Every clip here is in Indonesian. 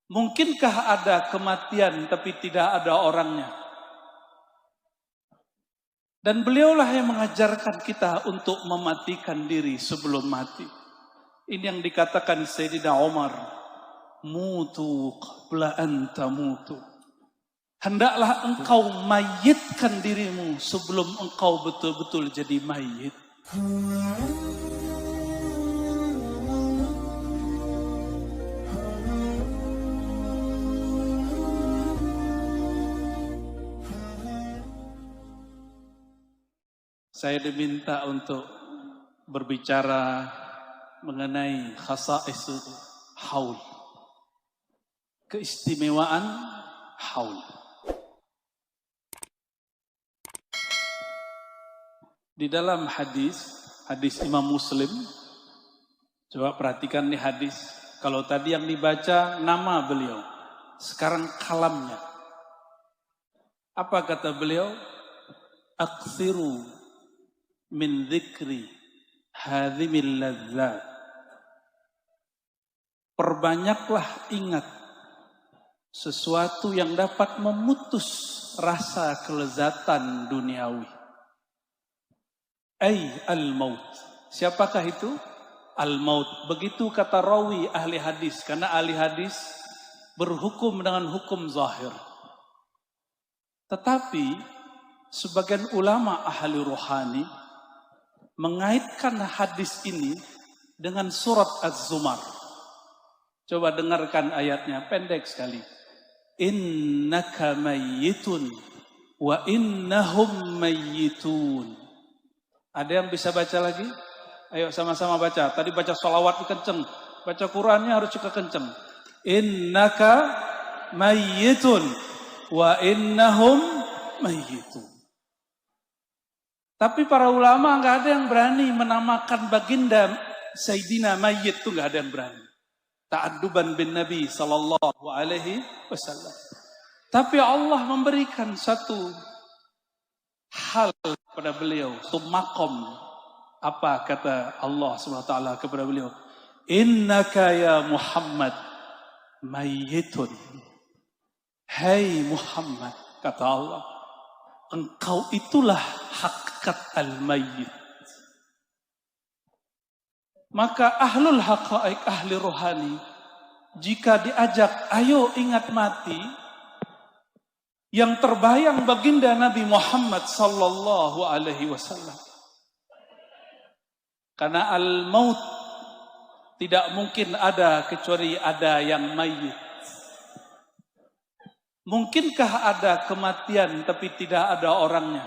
Mungkinkah ada kematian tapi tidak ada orangnya? Dan beliaulah yang mengajarkan kita untuk mematikan diri sebelum mati. Ini yang dikatakan Sayyidina Umar, mutu qabla an tamutu. Hendaklah engkau mayitkan dirimu sebelum engkau betul-betul jadi mayit. Saya diminta untuk berbicara mengenai khasa'is haul. Keistimewaan haul. Di dalam hadis Imam Muslim, coba perhatikan nih hadis. Kalau tadi yang dibaca nama beliau, sekarang kalamnya. Apa kata beliau? Aksiru min dzikri hadhimil ladzat. Perbanyaklah ingat sesuatu yang dapat memutus rasa kelezatan duniawi. Al-maut. Siapakah itu? Al-maut. Begitu kata rawi ahli hadis. Karena ahli hadis berhukum dengan hukum zahir. Tetapi sebagian ulama ahli rohani mengaitkan hadis ini dengan surat Az-Zumar. Coba dengarkan ayatnya, pendek sekali. Innaka mayyitun wa innahum mayyitun. Ada yang bisa baca lagi? Ayo sama-sama baca. Tadi baca sholawat kenceng. Baca Qurannya harus juga kenceng. Innaka mayyitun wa innahum mayyitun. Tapi para ulama nggak ada yang berani menamakan baginda Sayyidina Mayyit, itu nggak ada yang berani. Ta'adduban bin Nabi sallallahu alaihi wasallam. Tapi Allah memberikan satu hal kepada beliau, satu makom. Apa kata Allah SWT kepada beliau? Innaka ya Muhammad mayyitun. Hai Muhammad, kata Allah, engkau itulah hakikat al-mayyit. Maka ahlul haqa'iq, ahli rohani, jika diajak, ayo ingat mati, yang terbayang baginda Nabi Muhammad sallallahu alaihi wasallam. Karena al-maut tidak mungkin ada kecuali ada yang mayyit. Mungkinkah ada kematian tapi tidak ada orangnya?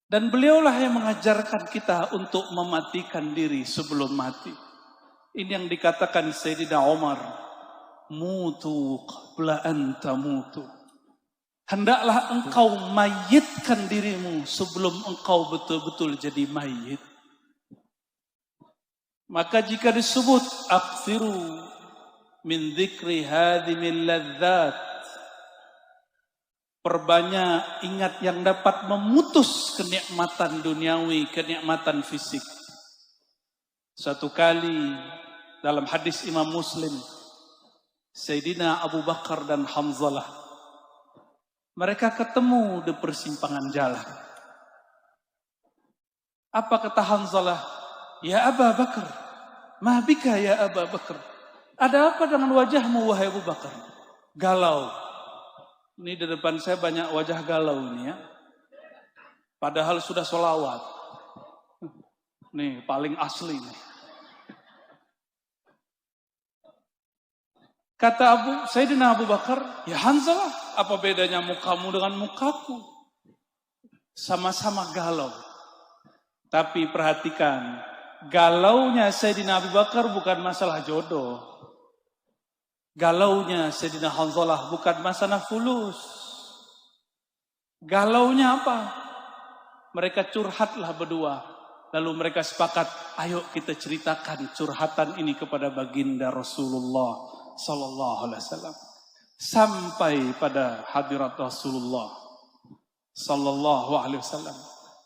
Dan beliaulah yang mengajarkan kita untuk mematikan diri sebelum mati. Ini yang dikatakan Sayyidina Umar, mutu qabla an tamutu. Hendaklah engkau mayitkan dirimu sebelum engkau betul-betul jadi mayit. Maka jika disebut aksiru min dzikri hadhimil ladzat, perbanyak ingat yang dapat memutus kenikmatan duniawi, kenikmatan fisik. Satu kali dalam hadis Imam Muslim, Sayyidina Abu Bakar dan Hamzalah, mereka ketemu di persimpangan jalan. Apa kata Hamzalah? Ya Abu Bakar, ma bika ya Abu Bakar? Ada apa dengan wajahmu wahai Abu Bakar? Galau. Ini di depan saya banyak wajah galau ini ya. Padahal sudah sholawat. Nih paling asli nih. Kata Sayyidina Abu Bakar, ya Hanzalah, apa bedanya mukamu dengan mukaku? Sama-sama galau. Tapi perhatikan, galaunya Sayyidina Abu Bakar bukan masalah jodoh. Galaunya Sayyidina Hanzalah bukan masalah fulus. Galaunya apa? Mereka curhatlah berdua. Lalu mereka sepakat, ayo kita ceritakan curhatan ini kepada baginda Rasulullah sallallahu alaihi wasallam. Sampai pada hadirat Rasulullah sallallahu alaihi wasallam.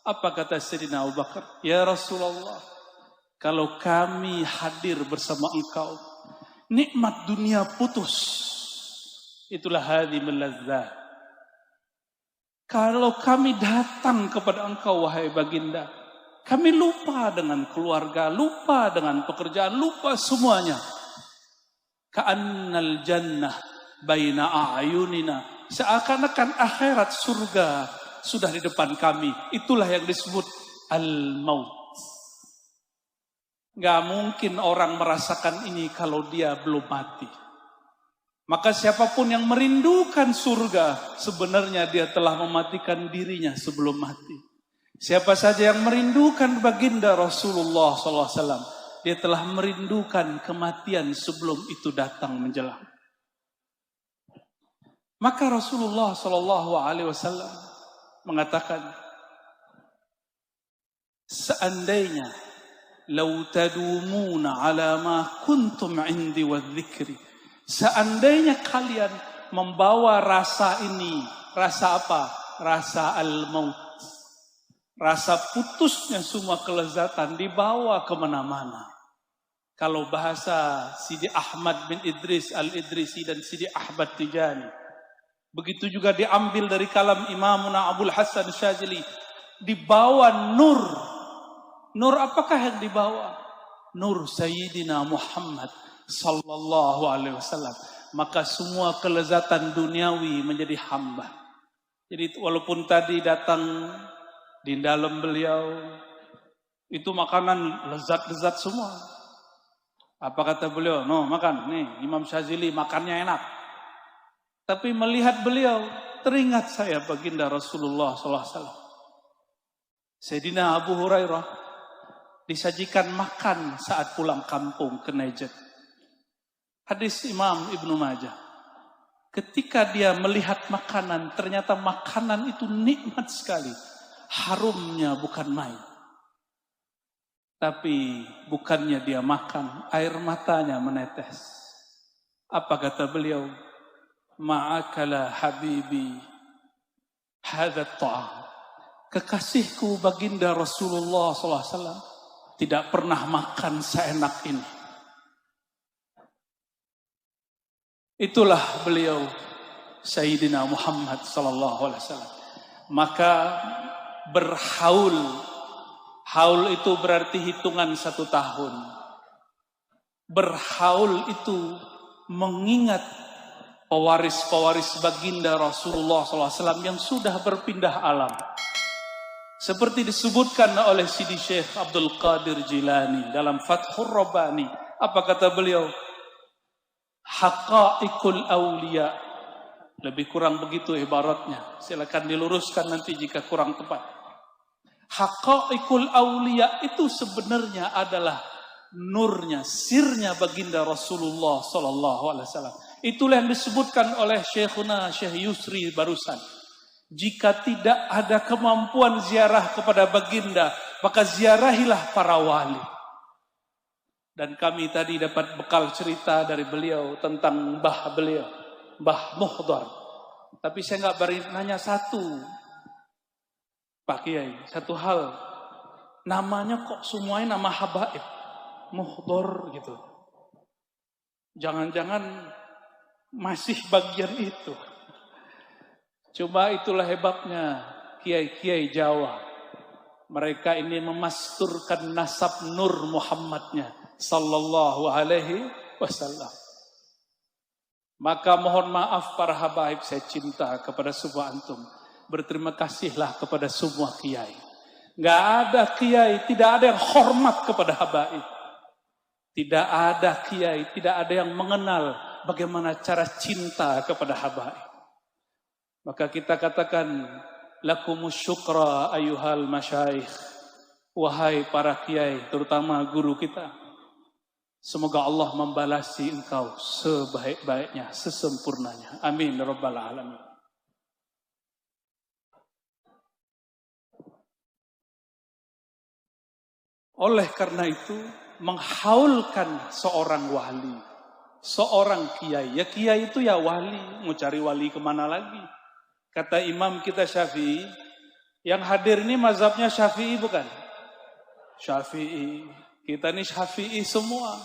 Apa kata Sayyidina Abu Bakar? Ya Rasulullah, kalau kami hadir bersama engkau, Nikmat dunia putus. Itulah hadhimul ladzat. Kalau kami datang kepada engkau wahai baginda, kami lupa dengan keluarga, lupa dengan pekerjaan, lupa semuanya. Ka'annal jannah baina a'yunina. Seakan-akan akhirat surga sudah di depan kami. Itulah yang disebut al-maut. Gak mungkin orang merasakan ini kalau dia belum mati. Maka siapapun yang merindukan surga, sebenarnya dia telah mematikan dirinya sebelum mati. Siapa saja yang merindukan baginda Rasulullah SAW, dia telah merindukan kematian sebelum itu datang menjelang. Maka Rasulullah SAW mengatakan, seandainya lau tadumuna ala ma kuntum indi wadzikri, seandainya kalian membawa rasa ini, rasa apa? Rasa al-maut, rasa putusnya semua kelezatan dibawa kemana-mana. Kalau bahasa Sidi Ahmad bin Idris al-Idrisi dan Sidi Ahmad Tijani, begitu juga diambil dari kalam Imamuna Abul Hasan Syazili, dibawa nur. Nur apakah yang dibawa? Nur Sayyidina Muhammad sallallahu alaihi wasallam. Maka semua kelezatan duniawi menjadi hamba. Jadi walaupun tadi datang di dalam beliau itu makanan lezat-lezat semua. Apa kata beliau? No, makan. Nih, Imam Syazili makannya enak. Tapi melihat beliau, teringat saya baginda Rasulullah sallallahu alaihi wasallam. Sayyidina Abu Hurairah disajikan makan saat pulang kampung ke Najd. Hadis Imam Ibnu Majah. Ketika dia melihat makanan, ternyata makanan itu nikmat sekali. Harumnya bukan main. Tapi bukannya dia makan, air matanya menetes. Apa kata beliau? Ma'akala habibi hadha ta'am. Kekasihku baginda Rasulullah SAW tidak pernah makan seenak ini. Itulah beliau Sayyidina Muhammad sallallahu alaihi wasallam. Maka berhaul, haul itu berarti hitungan 1 tahun. Berhaul itu mengingat pewaris-pewaris baginda Rasulullah SAW yang sudah berpindah alam. Seperti disebutkan oleh Sidi Syekh Abdul Qadir Jilani dalam Fathur Rabbani. Apa kata beliau? Haqa'iqul awliya. Lebih kurang begitu ibaratnya. Silakan diluruskan nanti jika kurang tepat. Haqa'iqul awliya itu sebenarnya adalah nurnya, sirnya baginda Rasulullah SAW. Itulah yang disebutkan oleh Syekhuna Syekh Yusri barusan. Jika tidak ada kemampuan ziarah kepada baginda, maka ziarahilah para wali. Dan kami tadi dapat bekal cerita dari beliau tentang mbah beliau, Mbah Muhdar. Tapi saya nggak beri nanya satu, Pak Kiai, satu hal. Namanya kok semuanya nama habaib, Muhdar gitu. Jangan-jangan masih bagian itu. Coba itulah hebatnya kiai-kiai Jawa. Mereka ini memasturkan nasab Nur Muhammadnya sallallahu alaihi wasallam. Maka mohon maaf para habaib, saya cinta kepada semua antum. Berterima kasihlah kepada semua kiai. Enggak ada kiai, tidak ada yang hormat kepada habaib. Tidak ada kiai, tidak ada yang mengenal bagaimana cara cinta kepada habaib. Maka kita katakan, lakumus syukra ayuhal masyayikh. Wahai para kiai, terutama guru kita. Semoga Allah membalasi engkau sebaik-baiknya, sesempurnanya. Amin ya rabbal alamin. Oleh karena itu, menghaulkan seorang wali, seorang kiai. Ya kiai itu ya wali, mau cari wali kemana lagi? Kata imam kita Syafi'i, yang hadir ini mazhabnya Syafi'i bukan? Syafi'i. Kita ini Syafi'i semua.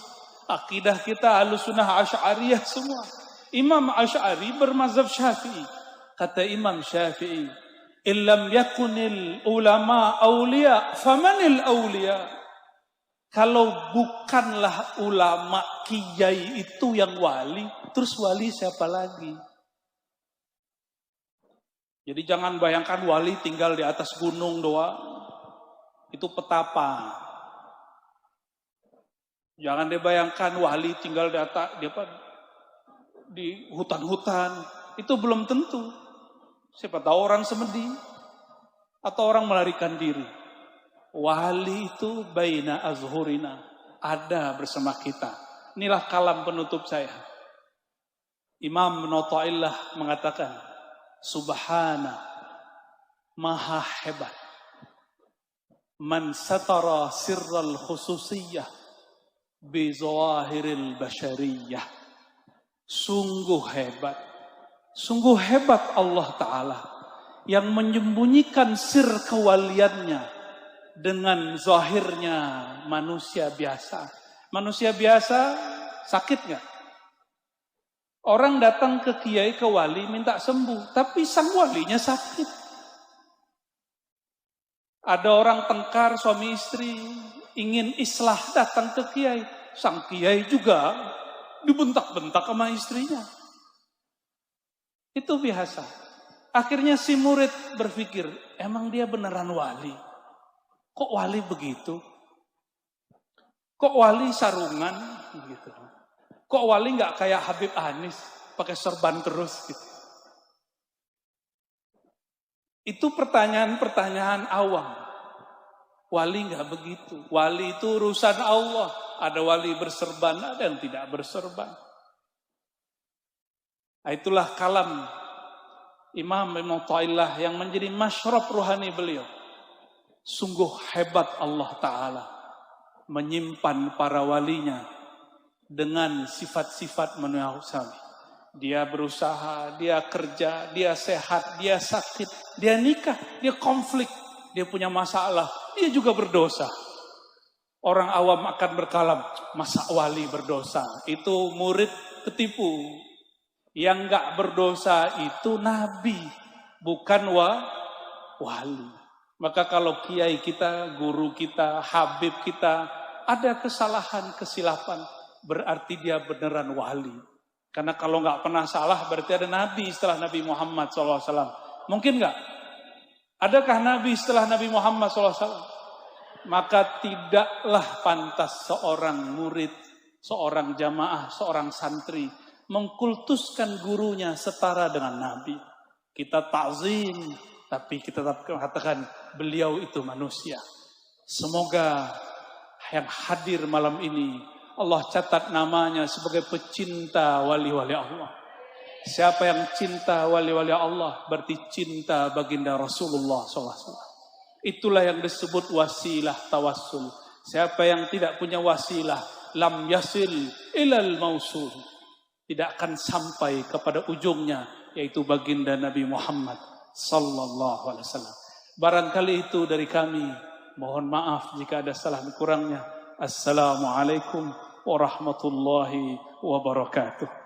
Akidah kita Ahlussunnah Asy'ariyah semua. Imam Asy'ari bermazhab Syafi'i. Kata Imam Syafi'i, "Illam yakunil ulama awliya, famanil awliya?" Kalau bukanlah ulama kiai itu yang wali, terus wali siapa lagi? Jadi jangan bayangkan wali tinggal di atas gunung doang. Itu petapa. Jangan dibayangkan wali tinggal di atas di hutan-hutan. Itu belum tentu. Siapa tahu orang semedi atau orang melarikan diri. Wali itu baina azhurina, ada bersama kita. Inilah kalam penutup saya. Imam Ibnu Athaillah mengatakan, Subhana maha hebat man satara sirral khususiyah bi zawahiril basyariyah. Sungguh hebat Allah Ta'ala yang menyembunyikan sir kewaliannya dengan zahirnya manusia biasa. Manusia biasa sakit nggak? Orang datang ke kiai, ke wali minta sembuh, tapi sang walinya sakit. Ada orang tengkar suami istri ingin islah datang ke kiai, sang kiai juga dibentak-bentak sama istrinya. Itu biasa. Akhirnya si murid berpikir, emang dia beneran wali? Kok wali begitu? Kok wali sarungan gitu? Kok wali nggak kayak Habib Anis pakai serban terus gitu? Itu pertanyaan-pertanyaan awam. Wali nggak begitu. Wali itu urusan Allah. Ada wali berserban, ada yang tidak berserban. Nah, itulah kalam Imam Ibnu Athaillah yang menjadi masyrab ruhani beliau. Sungguh hebat Allah Ta'ala menyimpan para walinya dengan sifat-sifat manusiawi. Dia berusaha, dia kerja, dia sehat, dia sakit, dia nikah, dia konflik, dia punya masalah, dia juga berdosa. Orang awam akan berkalam, masa wali berdosa? Itu murid ketipu. Yang enggak berdosa itu nabi, bukan wali. Maka kalau kiai kita, guru kita, habib kita ada kesalahan, kesilapan, berarti dia beneran wali. Karena kalau nggak pernah salah berarti ada nabi setelah Nabi Muhammad SAW. Mungkin nggak? Adakah nabi setelah Nabi Muhammad SAW? Maka tidaklah pantas seorang murid, seorang jamaah, seorang santri mengkultuskan gurunya setara dengan nabi. Kita ta'zim, tapi kita tetap katakan beliau itu manusia. Semoga yang hadir malam ini Allah catat namanya sebagai pecinta wali-wali Allah. Siapa yang cinta wali-wali Allah berarti cinta baginda Rasulullah SAW. Itulah yang disebut wasilah tawassul. Siapa yang tidak punya wasilah, lam yasil ilal mausul, tidak akan sampai kepada ujungnya, yaitu baginda Nabi Muhammad sallallahu alaihi wasallam. Barangkali itu dari kami. Mohon maaf jika ada salah kurangnya. Assalamualaikum warahmatullahi wabarakatuh.